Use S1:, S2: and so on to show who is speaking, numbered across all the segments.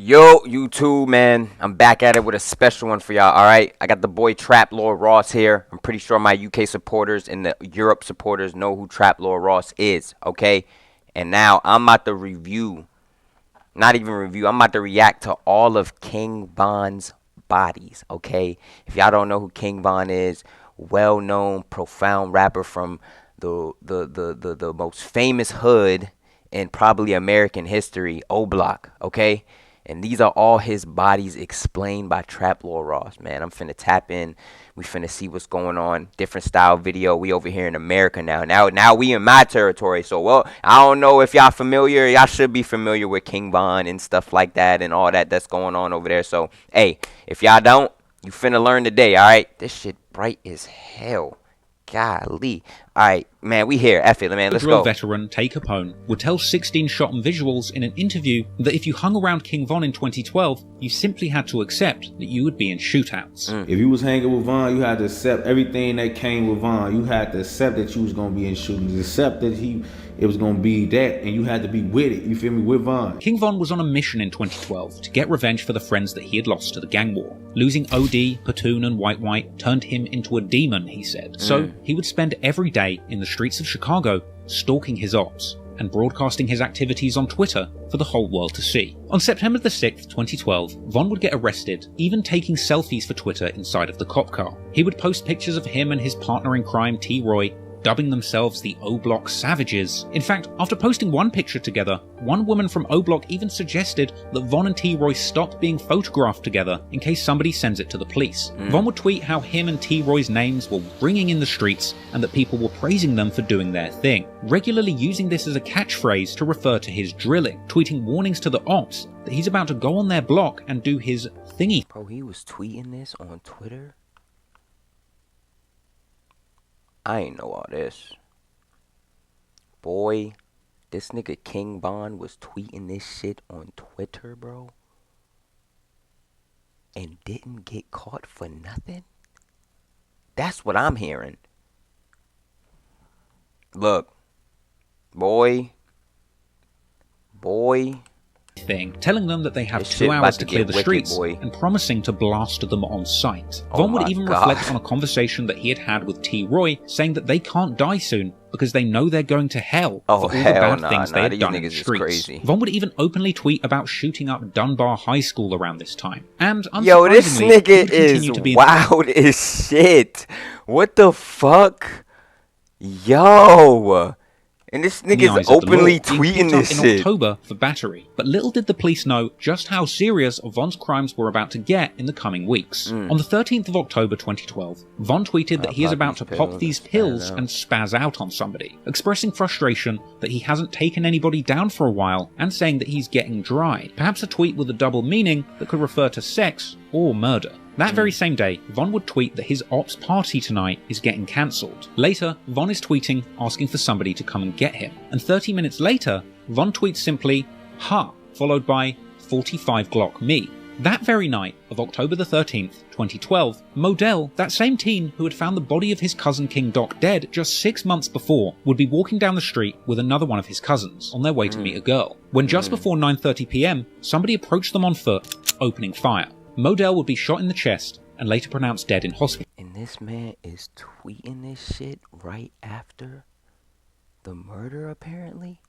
S1: Yo, YouTube, man. I'm back at it with a special one for y'all, alright? I got the boy Trap Lord Ross here. I'm pretty sure my UK supporters and the Europe supporters know who Trap Lord Ross is, okay? And now I'm about to I'm about to react to all of King Von's bodies, okay? If y'all don't know who King Von is, well-known, profound rapper from the most famous hood in probably American history, O Block, okay? And these are all his bodies explained by Trap Lord Ross, man. I'm finna tap in. We finna see what's going on. Different style video. We over here in America now. Now we in my territory. So, well, I don't know if y'all familiar. Y'all should be familiar with King Von and stuff like that and all that that's going on over there. So, hey, if y'all don't, you finna learn today, all right? This shit bright as hell. Golly. All right, man, we here. F it, man. Let's
S2: drill
S1: go.
S2: Veteran Tay Capone would tell 16 Shot and Visuals in an interview that if you hung around King Von in 2012, you simply had to accept that you would be in shootouts.
S3: If you was hanging with Von, you had to accept everything that came with Von. You had to accept that you was gonna be in shootings, accept that it was gonna be that, and you had to be with it. You feel me? With Von.
S2: King Von was on a mission in 2012 to get revenge for the friends that he had lost to the gang war. Losing OD, Platoon, and White White turned him into a demon, he said. So he would spend every day in the streets of Chicago stalking his ops and broadcasting his activities on Twitter for the whole world to see. On September the 6th, 2012, Von would get arrested, even taking selfies for Twitter inside of the cop car. He would post pictures of him and his partner in crime, T. Roy, dubbing themselves the O-Block Savages. In fact, after posting one picture together, one woman from O-Block even suggested that Von and T-Roy stop being photographed together in case somebody sends it to the police. Von would tweet how him and T-Roy's names were ringing in the streets and that people were praising them for doing their thing, regularly using this as a catchphrase to refer to his drilling, tweeting warnings to the ops that he's about to go on their block and do his thingy.
S1: Bro, he was tweeting this on Twitter? I ain't know all this. Boy, this nigga King Von was tweeting this shit on Twitter, bro. And didn't get caught for nothing? That's what I'm hearing. Look. Boy.
S2: Thing, telling them that they have 2 hours to clear the streets and promising to blast them on sight. Von would even reflect on a conversation that he had had with T. Roy, saying that they can't die soon because they know they're going to hell for all the bad things they had done in the streets. Von would even openly tweet about shooting up Dunbar High School around this time. And
S1: yo, this nigga is wild as shit. What the fuck? Yo. And this nigga's openly tweeting this shit.
S2: In October for battery. But little did the police know just how serious Von's crimes were about to get in the coming weeks. On the 13th of October 2012, Von tweeted that he is about to pop these pills and spaz out on somebody, expressing frustration that he hasn't taken anybody down for a while and saying that he's getting dry. Perhaps a tweet with a double meaning that could refer to sex or murder. That very same day, Von would tweet that his ops party tonight is getting cancelled. Later, Von is tweeting asking for somebody to come and get him. And 30 minutes later, Von tweets simply, "Ha," followed by 45 Glock me. That very night of October the 13th, 2012, Modell, that same teen who had found the body of his cousin King Doc dead just 6 months before, would be walking down the street with another one of his cousins on their way to meet a girl. When just before 9:30 PM, somebody approached them on foot, opening fire. Modell would be shot in the chest and later pronounced dead in hospital.
S1: And this man is tweeting this shit right after the murder, apparently?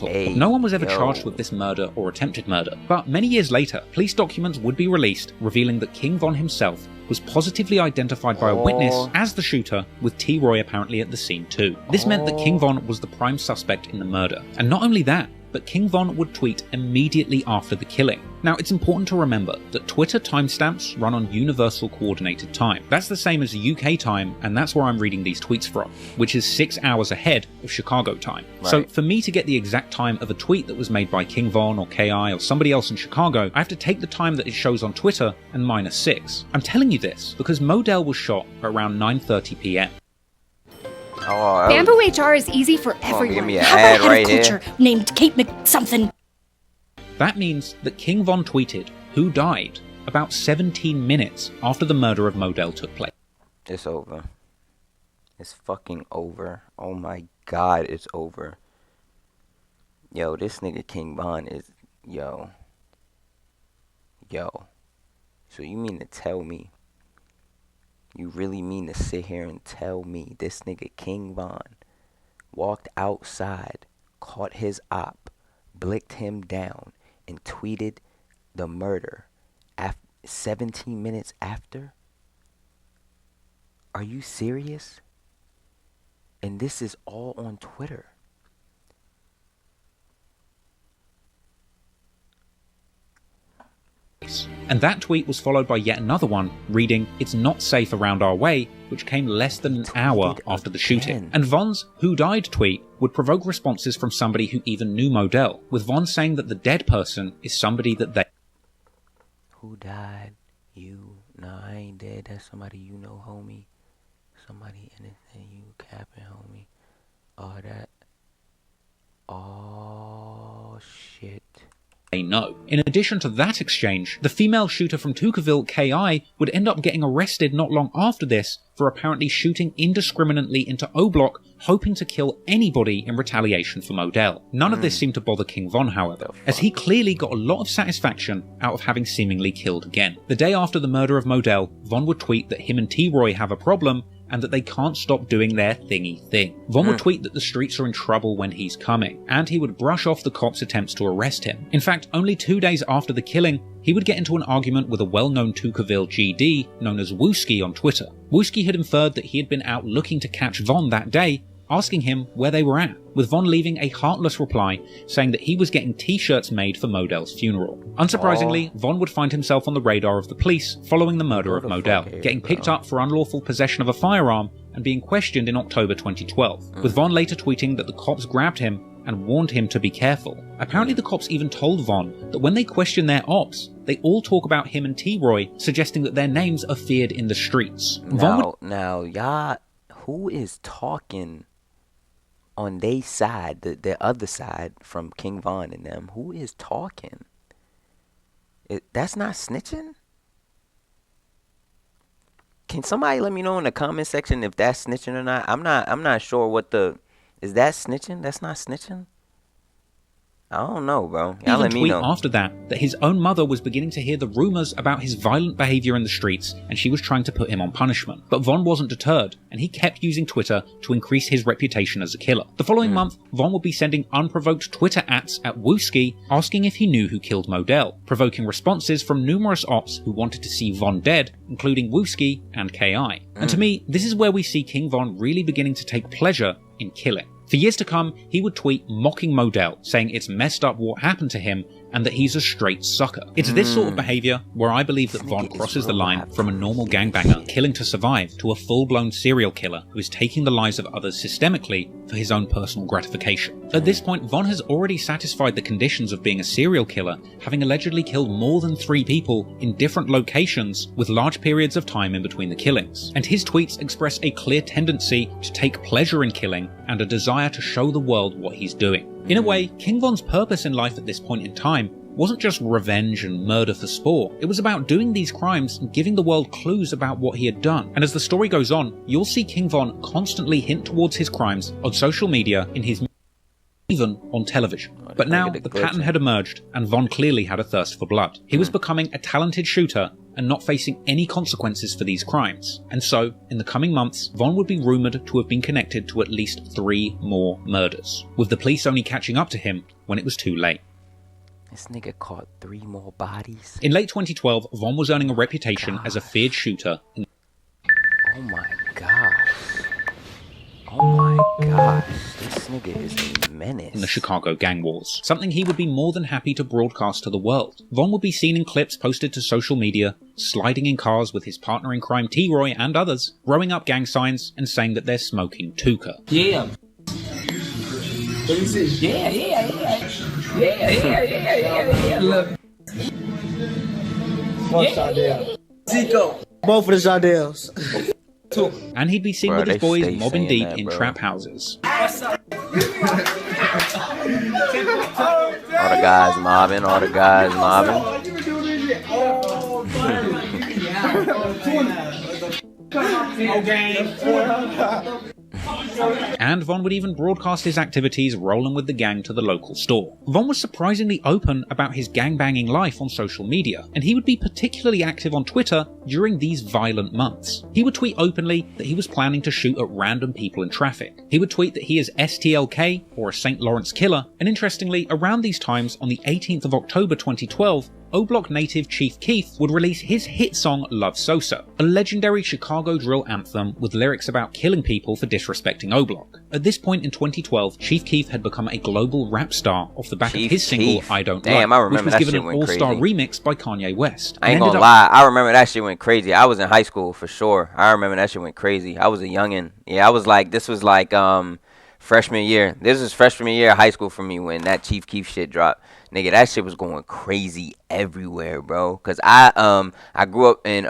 S2: No one was ever charged with this murder or attempted murder, but many years later, police documents would be released revealing that King Von himself was positively identified by a witness as the shooter, with T. Roy apparently at the scene too. This meant that King Von was the prime suspect in the murder. And not only that, but King Von would tweet immediately after the killing. Now, it's important to remember that Twitter timestamps run on Universal Coordinated Time. That's the same as UK time, and that's where I'm reading these tweets from, which is 6 hours ahead of Chicago time. Right. So for me to get the exact time of a tweet that was made by King Von or KI or somebody else in Chicago, I have to take the time that it shows on Twitter and minus 6. I'm telling you this because Modell was shot at around 9:30 PM.
S4: Bamboo HR is easy for everyone.
S1: Give me a
S4: Have
S1: ad
S4: a head
S1: right
S4: of culture
S1: here.
S4: named Kate McSomething.
S2: That means that King Von tweeted who died about 17 minutes after the murder of Modell took place.
S1: It's over. It's fucking over. Oh my God it's over. Yo, this nigga King Von is, yo. So you mean to tell me, you really mean to sit here and tell me this nigga King Von walked outside, caught his op, blicked him down, and tweeted the murder 17 minutes after? Are you serious? And this is all on Twitter.
S2: And that tweet was followed by yet another one reading, "It's not safe around our way," which came less than an hour after the shooting. And Von's "Who died?" tweet would provoke responses from somebody who even knew Modell, with Von saying that the dead person is somebody that they...
S1: Who died? You? Nah, I ain't dead. That's somebody you know, homie. Somebody innocent, you capping, homie. All that. Oh, shit.
S2: They know. In addition to that exchange, the female shooter from Tukaville, KI, would end up getting arrested not long after this for apparently shooting indiscriminately into O Block, hoping to kill anybody in retaliation for Modell. None of this seemed to bother King Von, however, as he clearly got a lot of satisfaction out of having seemingly killed again. The day after the murder of Modell, Von would tweet that him and T-Roy have a problem, and that they can't stop doing their thingy thing. Von would tweet that the streets are in trouble when he's coming, and he would brush off the cops' attempts to arrest him. In fact, only 2 days after the killing, he would get into an argument with a well-known Tukaville GD known as Wooski on Twitter. Wooski had inferred that he had been out looking to catch Von that day, asking him where they were at, with Von leaving a heartless reply saying that he was getting t-shirts made for Modell's funeral. Unsurprisingly, Von would find himself on the radar of the police following the murder of Modell, getting picked up for unlawful possession of a firearm and being questioned in October 2012, with Von later tweeting that the cops grabbed him and warned him to be careful. Apparently the cops even told Von that when they question their ops, they all talk about him and T-Roy, suggesting that their names are feared in the streets.
S1: Now, y'all, who is talking on they side, the other side from King Von and them? Who is talking? That's not snitching? Can somebody let me know in the comment section if that's snitching or not? I'm not sure what the... Is that snitching? That's not snitching? I don't know, bro. Y'all let me know.
S2: After that his own mother was beginning to hear the rumours about his violent behaviour in the streets, and she was trying to put him on punishment. But Von wasn't deterred, and he kept using Twitter to increase his reputation as a killer. The following month, Von would be sending unprovoked Twitter ats at Wooski, asking if he knew who killed Modell, provoking responses from numerous ops who wanted to see Von dead, including Wooski and KI. And to me, this is where we see King Von really beginning to take pleasure in killing. For years to come, he would tweet mocking Modell, saying it's messed up what happened to him and that he's a straight sucker. It's this sort of behaviour where I believe that Von crosses the line from a normal gangbanger killing to survive to a full-blown serial killer who is taking the lives of others systemically for his own personal gratification. At this point, Von has already satisfied the conditions of being a serial killer, having allegedly killed more than 3 people in different locations with large periods of time in between the killings. And his tweets express a clear tendency to take pleasure in killing and a desire to show the world what he's doing. In a way, King Von's purpose in life at this point in time wasn't just revenge and murder for sport. It was about doing these crimes and giving the world clues about what he had done. And as the story goes on, you'll see King Von constantly hint towards his crimes on social media, in his even on television. But now the pattern had emerged, and Von clearly had a thirst for blood. He was becoming a talented shooter and not facing any consequences for these crimes. And so, in the coming months, Von would be rumoured to have been connected to at least 3 more murders, with the police only catching up to him when it was too late.
S1: This nigga caught 3 more bodies?
S2: In late 2012, Von was earning a reputation as a feared shooter.
S1: Oh my gosh. Oh my gosh. This nigga is a menace.
S2: In the Chicago gang wars, something he would be more than happy to broadcast to the world. Von would be seen in clips posted to social media, sliding in cars with his partner in crime T-Roy and others, throwing up gang signs and saying that they're smoking Tuka.
S5: Yeah. Yeah. Look.
S6: One Shardell. Zico. Both of the Shardells.
S2: And he'd be seen with his boys mobbing deep in trap houses.
S1: All the guys mobbing,
S2: And Von would even broadcast his activities rolling with the gang to the local store. Von was surprisingly open about his gangbanging life on social media, and he would be particularly active on Twitter during these violent months. He would tweet openly that he was planning to shoot at random people in traffic. He would tweet that he is STLK, or a St. Lawrence Killer, and interestingly, around these times, on the 18th of October 2012, O-Block native Chief Keef would release his hit song Love So-So, a legendary Chicago drill anthem with lyrics about killing people for disrespecting O-Block. At this point in 2012, Chief Keef had become a global rap star off the back of his single I Don't Like, which was given an all-star remix by Kanye West.
S1: I ain't gonna lie, I remember that shit went crazy. I was in high school for sure. I remember that shit went crazy. I was a youngin'. Yeah, I was like, this was like freshman year. This was freshman year of high school for me when that Chief Keef shit dropped. Nigga, that shit was going crazy everywhere, bro. Cause I grew up in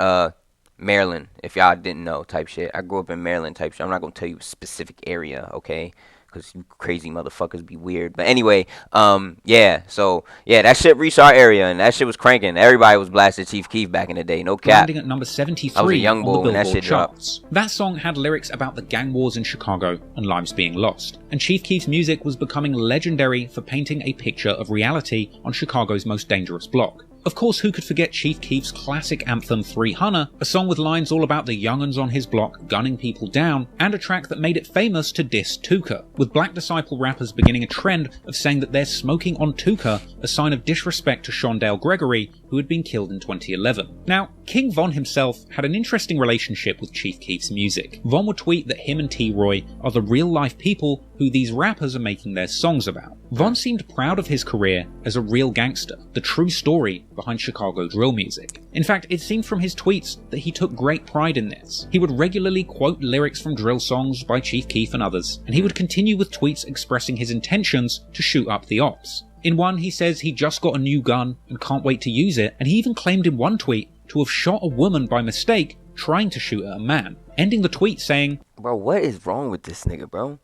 S1: Maryland, if y'all didn't know, type shit. I grew up in Maryland type shit. I'm not gonna tell you a specific area, okay? Cause you crazy motherfuckers be weird. But anyway, yeah. So yeah, that shit reached our area and that shit was cranking. Everybody was blasting Chief Keef back in the day. No cap.
S2: Landing at number 73
S1: I was a young
S2: on
S1: boy
S2: the
S1: when that
S2: Billboard
S1: shit
S2: charts.
S1: dropped.
S2: That song had lyrics about the gang wars in Chicago and lives being lost. And Chief Keef's music was becoming legendary for painting a picture of reality on Chicago's most dangerous block. Of course, who could forget Chief Keef's classic anthem 300, a song with lines all about the young'uns on his block gunning people down, and a track that made it famous to diss Tuka, with Black Disciple rappers beginning a trend of saying that they're smoking on Tuka, a sign of disrespect to Shondale Gregory, who had been killed in 2011. Now, King Von himself had an interesting relationship with Chief Keef's music. Von would tweet that him and T-Roy are the real-life people who these rappers are making their songs about. Von seemed proud of his career as a real gangster, the true story behind Chicago drill music. In fact, it seemed from his tweets that he took great pride in this. He would regularly quote lyrics from drill songs by Chief Keef and others, and he would continue with tweets expressing his intentions to shoot up the ops. In one, he says he just got a new gun and can't wait to use it, and he even claimed in one tweet to have shot a woman by mistake trying to shoot at a man, ending the tweet saying,
S1: Bro, what is wrong with this nigga, bro?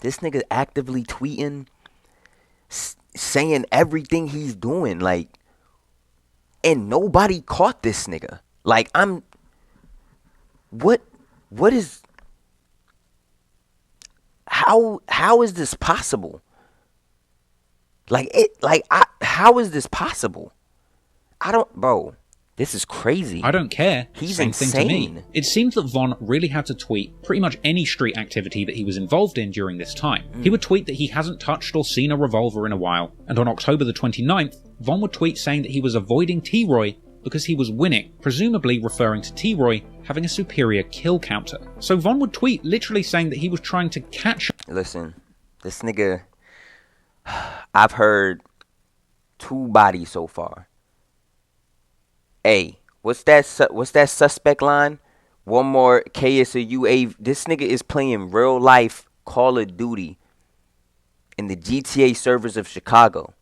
S1: This nigga actively tweeting, saying everything he's doing, like, and nobody caught this nigga. Like, what is, how is this possible? How is this possible? Bro, this is crazy.
S2: I don't care.
S1: He's
S2: Same
S1: insane.
S2: thing to me. It seemed that Von really had to tweet pretty much any street activity that he was involved in during this time. He would tweet that he hasn't touched or seen a revolver in a while, and on October the 29th, Von would tweet saying that he was avoiding T-Roy because he was winning, presumably referring to T-Roy having a superior kill counter. So Von would tweet literally saying that he was trying to catch...
S1: Listen, this nigga, I've heard 2 bodies so far. Hey, what's that suspect line? One more K is a UAV. This nigga is playing real life Call of Duty in the GTA servers of Chicago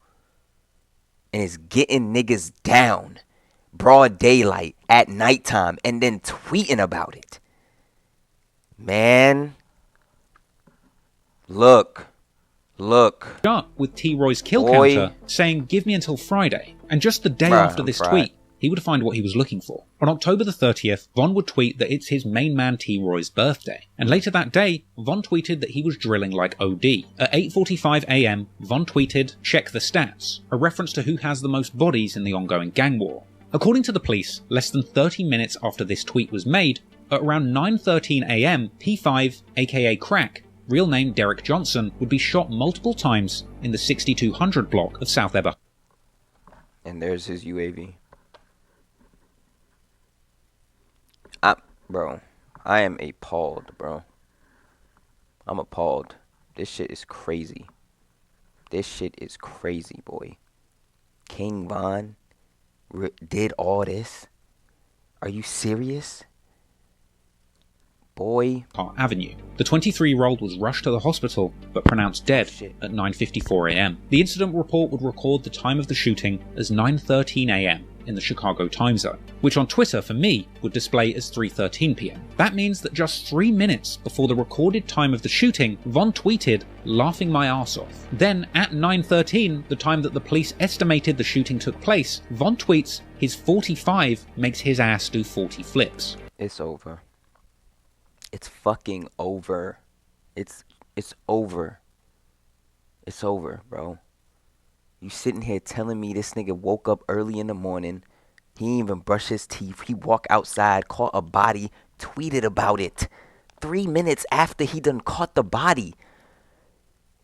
S1: and is getting niggas down broad daylight at nighttime and then tweeting about it. Man, look.
S2: Up with T-Roy's kill counter, saying give me until Friday, and just the day after this tweet, he would find what he was looking for. On October the 30th, Von would tweet that it's his main man T-Roy's birthday. And later that day, Von tweeted that he was drilling like OD. At 8:45 AM, Von tweeted, check the stats, a reference to who has the most bodies in the ongoing gang war. According to the police, less than 30 minutes after this tweet was made, at around 9:13 AM, P5, aka Crack, real name Derek Johnson, would be shot multiple times in the 6200 block of South Eber.
S1: And there's his UAV. Bro, I am appalled, bro. I'm appalled. This shit is crazy. This shit is crazy, boy. King Von did all this? Are you serious? Boy.
S2: Park Avenue. The 23-year-old was rushed to the hospital, but pronounced dead at 9:54 AM. The incident report would record the time of the shooting as 9:13 AM in the Chicago time zone, which on Twitter for me would display as 3:13 PM. That means that just 3 minutes before the recorded time of the shooting, Von tweeted, laughing my ass off. Then at 9:13, the time that the police estimated the shooting took place, Von tweets his 45 makes his ass do 40 flips.
S1: It's over. It's fucking over. It's over. It's over, bro. You sitting here telling me this nigga woke up early in the morning. He didn't even brush his teeth. He walked outside, caught a body, tweeted about it. 3 minutes after he done caught the body.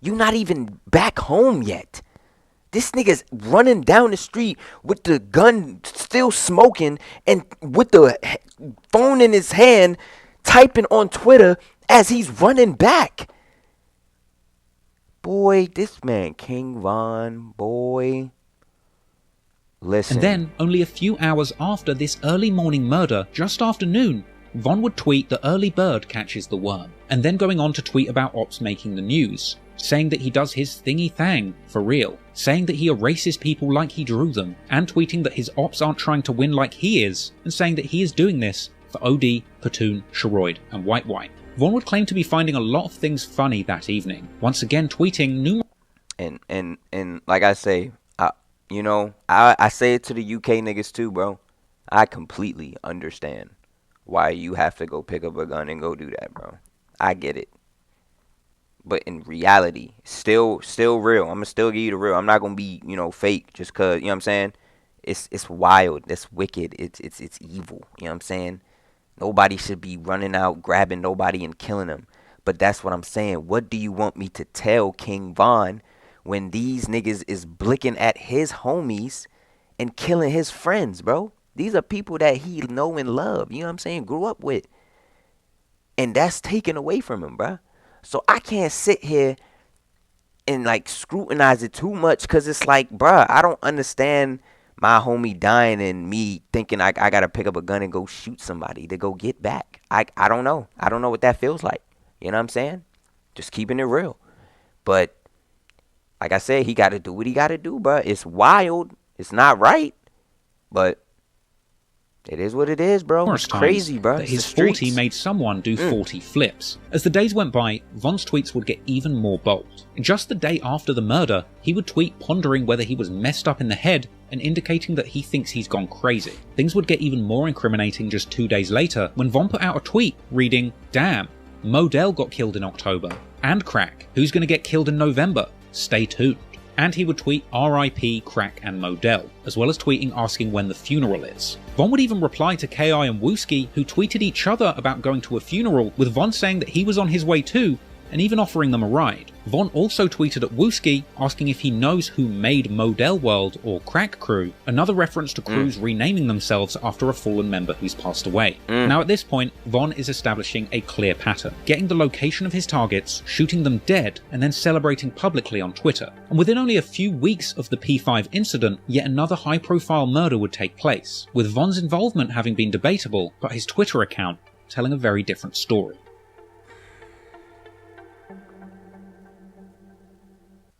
S1: You not even back home yet. This nigga's running down the street with the gun still smoking and with the phone in his hand typing on Twitter as he's running back. Boy, this man, King Von, boy. Listen.
S2: And then, only a few hours after this early morning murder, just after noon, Von would tweet the early bird catches the worm, and then going on to tweet about ops making the news, saying that he does his thingy thang for real, saying that he erases people like he drew them, and tweeting that his ops aren't trying to win like he is, and saying that he is doing this for OD, Platoon, Sheroid, and White White. Von would claim to be finding a lot of things funny that evening, once again tweeting numerous...
S1: And like I say, I say it to the UK niggas too, bro. I completely understand why you have to go pick up a gun and go do that, bro. I get it. But in reality, still real. I'm going to still give you the real. I'm not going to be, fake just because, you know what I'm saying? It's wild. It's wicked. It's evil. You know what I'm saying? Nobody should be running out, grabbing nobody and killing them. But that's what I'm saying. What do you want me to tell King Von when these niggas is blicking at his homies and killing his friends, bro? These are people that he know and love. You know what I'm saying? Grew up with. And that's taken away from him, bro. So I can't sit here and scrutinize it too much because it's like, bro, I don't understand my homie dying and me thinking I gotta pick up a gun and go shoot somebody to go get back. I don't know. I don't know what that feels like. You know what I'm saying? Just keeping it real. But like I said, he gotta do what he gotta do, bro. It's wild. It's not right. But it is what it is, bro. It's crazy, bro.
S2: That his 40 made someone do 40 flips. As the days went by, Von's tweets would get even more bold. And just the day after the murder, he would tweet pondering whether he was messed up in the head and indicating that he thinks he's gone crazy. Things would get even more incriminating just 2 days later when Von put out a tweet reading, "Damn, Modell got killed in October. And Crack. Who's gonna get killed in November? Stay tuned." And he would tweet RIP Crack and Modell, as well as tweeting asking when the funeral is. Von would even reply to KI and Wooski, who tweeted each other about going to a funeral, with Von saying that he was on his way too, and even offering them a ride. Von also tweeted at Wooski asking if he knows who made Modell World or Crack Crew, another reference to crews renaming themselves after a fallen member who's passed away. Now at this point, Von is establishing a clear pattern, getting the location of his targets, shooting them dead, and then celebrating publicly on Twitter. And within only a few weeks of the P5 incident, yet another high-profile murder would take place, with Von's involvement having been debatable, but his Twitter account telling a very different story.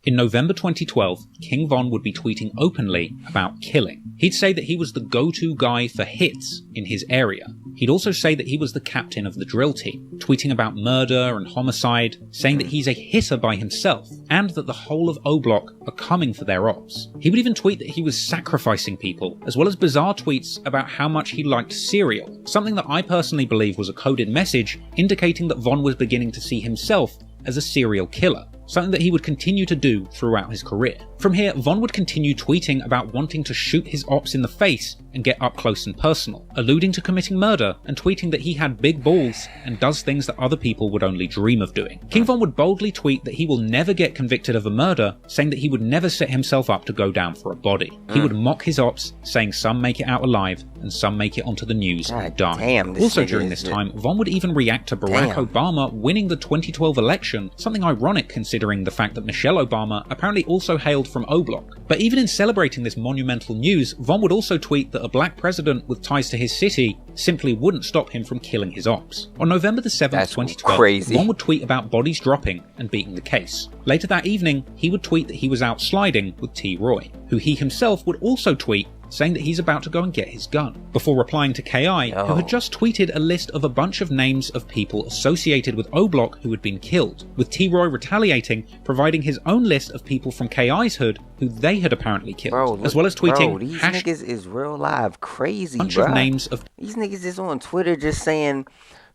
S2: In November 2012, King Von would be tweeting openly about killing. He'd say that he was the go-to guy for hits in his area. He'd also say that he was the captain of the drill team, tweeting about murder and homicide, saying that he's a hitter by himself, and that the whole of O-Block are coming for their ops. He would even tweet that he was sacrificing people, as well as bizarre tweets about how much he liked cereal, something that I personally believe was a coded message indicating that Von was beginning to see himself as a serial killer, something that he would continue to do throughout his career. From here, Von would continue tweeting about wanting to shoot his ops in the face and get up close and personal, alluding to committing murder and tweeting that he had big balls and does things that other people would only dream of doing. King Von would boldly tweet that he will never get convicted of a murder, saying that he would never set himself up to go down for a body. He would mock his ops, saying some make it out alive and some make it onto the news and die. Also during this time, Von would even react to Barack Obama winning the 2012 election, something ironic considering the fact that Michelle Obama apparently also hailed from O-Block. But even in celebrating this monumental news, Von would also tweet that a black president with ties to his city simply wouldn't stop him from killing his ops. On November the 7th, 2012, Von would tweet about bodies dropping and beating the case. Later that evening, he would tweet that he was out sliding with T. Roy, who he himself would also tweet saying that he's about to go and get his gun, before replying to KI, who had just tweeted a list of a bunch of names of people associated with O-Block who had been killed, with T-Roy retaliating, providing his own list of people from KI's hood who they had apparently killed, as well as tweeting,
S1: these niggas is real live crazy,
S2: bunch of names of
S1: these niggas is on Twitter just saying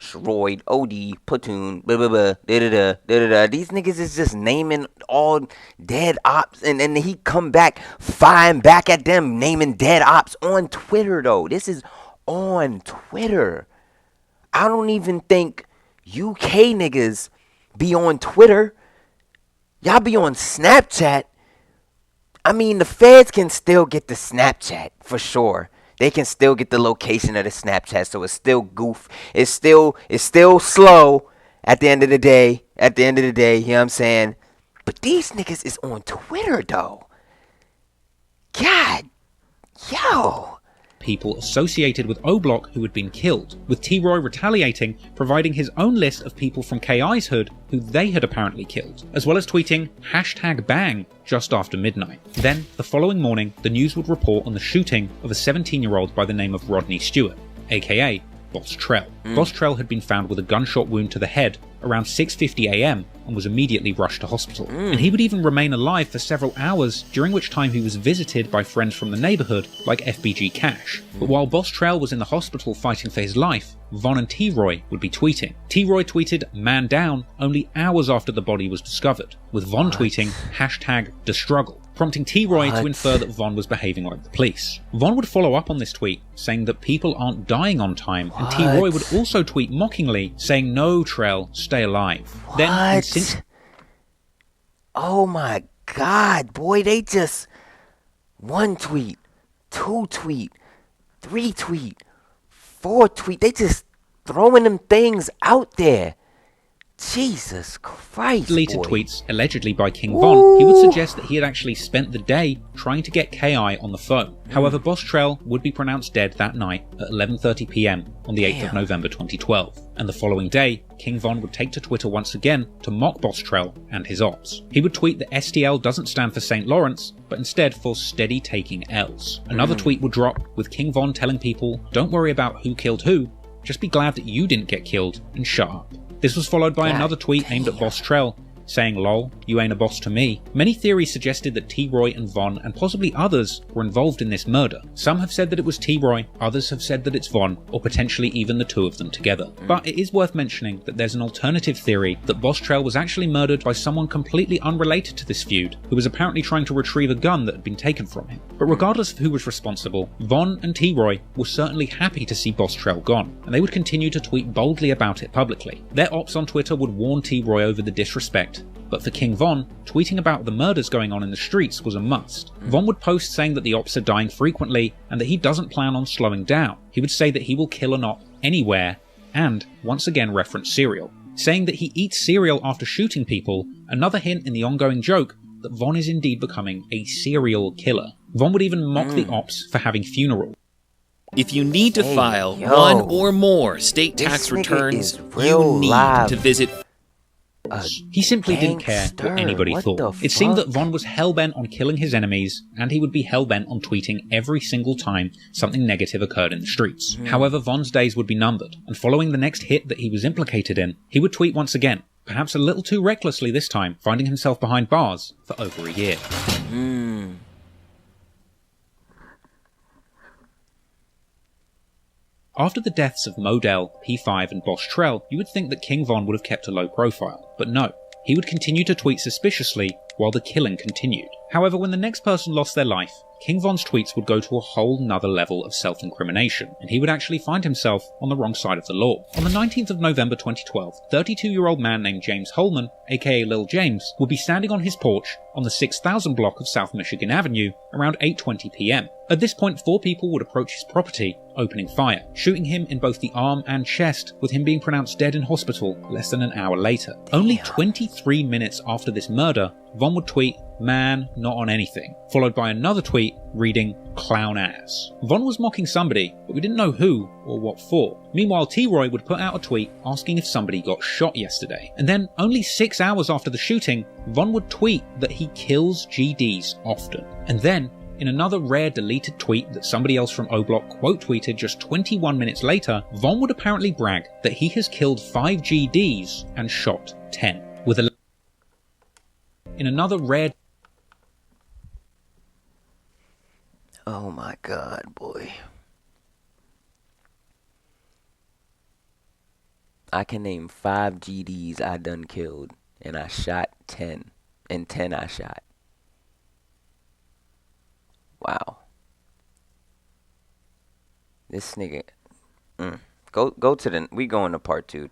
S1: Shroid, OD, Platoon, blah blah blah, da da da da da. These niggas is just naming all dead ops, and then he come back, firing back at them, naming dead ops on Twitter though. This is on Twitter. I don't even think UK niggas be on Twitter. Y'all be on Snapchat. I mean, the feds can still get the Snapchat for sure. They can still get the location of the Snapchat, so it's still goof. It's still slow at the end of the day. At the end of the day, you know what I'm saying? But these niggas is on Twitter though. God, yo.
S2: People associated with O-Block who had been killed, with T-Roy retaliating, providing his own list of people from KI's hood who they had apparently killed, as well as tweeting #bang just after midnight. Then, the following morning, the news would report on the shooting of a 17-year-old by the name of Rodney Stewart, aka Boss Trell. Boss Trell had been found with a gunshot wound to the head around 6:50 AM and was immediately rushed to hospital. And he would even remain alive for several hours, during which time he was visited by friends from the neighbourhood like FBG Cash. But while Boss Trell was in the hospital fighting for his life, Von and T-Roy would be tweeting. T-Roy tweeted "man down" only hours after the body was discovered, with Von tweeting #thestruggle, prompting T-Roy to infer that Von was behaving like the police. Von would follow up on this tweet, saying that people aren't dying on time, and T-Roy would also tweet mockingly, saying "no, Trell, stay alive." Then,
S1: Oh my god, boy, they just 1 tweet, 2 tweet, 3 tweet, 4 tweet. They just throwing them things out there. Jesus Christ,
S2: deleted
S1: boy.
S2: tweets allegedly by King Von, he would suggest that he had actually spent the day trying to get KI on the phone. However, Boss Trell would be pronounced dead that night at 11:30 PM on the 8th of November 2012. And the following day, King Von would take to Twitter once again to mock Boss Trell and his ops. He would tweet that STL doesn't stand for St. Lawrence, but instead for steady taking L's. Another tweet would drop with King Von telling people, "Don't worry about who killed who, just be glad that you didn't get killed and shut up." This was followed by another tweet aimed at Boss Trell, saying "lol, you ain't a boss to me." Many theories suggested that T-Roy and Von, and possibly others, were involved in this murder. Some have said that it was T-Roy, others have said that it's Von, or potentially even the two of them together. But it is worth mentioning that there's an alternative theory that Boss Trell was actually murdered by someone completely unrelated to this feud, who was apparently trying to retrieve a gun that had been taken from him. But regardless of who was responsible, Von and T-Roy were certainly happy to see Boss Trell gone, and they would continue to tweet boldly about it publicly. Their ops on Twitter would warn T-Roy over the disrespect, but for King Von, tweeting about the murders going on in the streets was a must. Von would post saying that the ops are dying frequently and that he doesn't plan on slowing down. He would say that he will kill an op anywhere, and once again reference cereal, saying that he eats cereal after shooting people, another hint in the ongoing joke that Von is indeed becoming a serial killer. Von would even mock the ops for having funerals.
S7: If you need to file one or more state tax returns, you need to visit.
S2: He simply didn't care what anybody thought. It seemed that Von was hell-bent on killing his enemies, and he would be hell-bent on tweeting every single time something negative occurred in the streets. However, Von's days would be numbered, and following the next hit that he was implicated in, he would tweet once again, perhaps a little too recklessly this time, finding himself behind bars for over a year. After the deaths of Modell, P5 and Boss Trell, you would think that King Von would have kept a low profile, but no. He would continue to tweet suspiciously while the killing continued. However, when the next person lost their life, King Von's tweets would go to a whole nother level of self-incrimination, and he would actually find himself on the wrong side of the law. On the 19th of November 2012, 32-year-old man named James Holman, aka Lil James, would be standing on his porch on the 6000 block of South Michigan Avenue around 8:20 PM. At this point, 4 people would approach his property, opening fire, shooting him in both the arm and chest, with him being pronounced dead in hospital less than an hour later. Only 23 minutes after this murder, Von would tweet, "Man, not on anything," followed by another tweet reading, "clown ass." Von was mocking somebody, but we didn't know who or what for. Meanwhile, T-Roy would put out a tweet asking if somebody got shot yesterday. And then, only 6 hours after the shooting, Von would tweet that he kills GDs often. And then, in another rare deleted tweet that somebody else from O-Block quote-tweeted just 21 minutes later, Von would apparently brag that he has killed 5 GDs and shot 10. In another rare...
S1: Oh my god, boy. I can name 5 GDs I done killed, and I shot 10. And 10 I shot. Wow. This nigga. Go to the. We going to part 2.